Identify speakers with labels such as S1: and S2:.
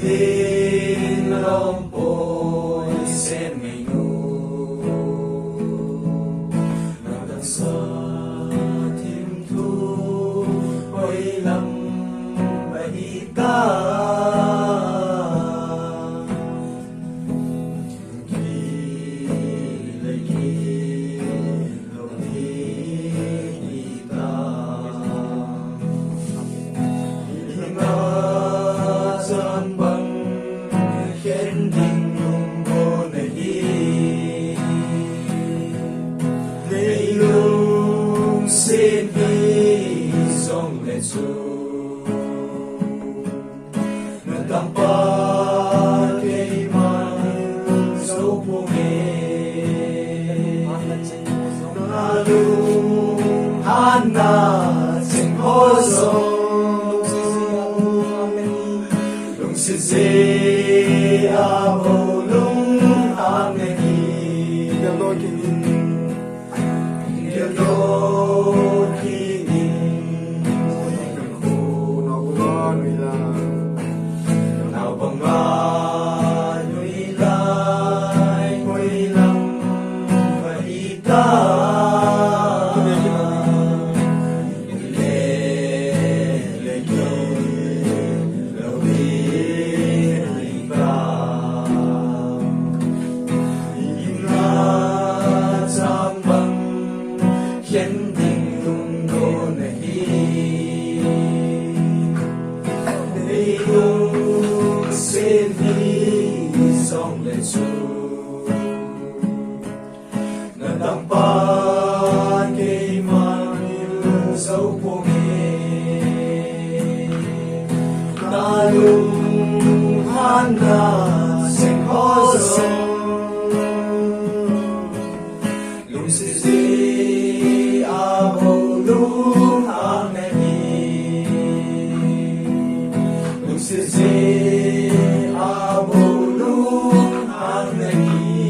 S1: din lòng ôi xem ngày ngô nào đằng xa thêm thu ôi lắm bầy ca xin đi dòng lệ xuống nơi tầm ba cây mai dấu phố nghề na lung han na sing ho song lung si si a ho lung han ne khiến tình không có này đây không xin đi dòng lệ xuống ngàn đằng ba cây mai dấu phố nghề ta lung han na sing ho song lung si si Sisi abulung anegi.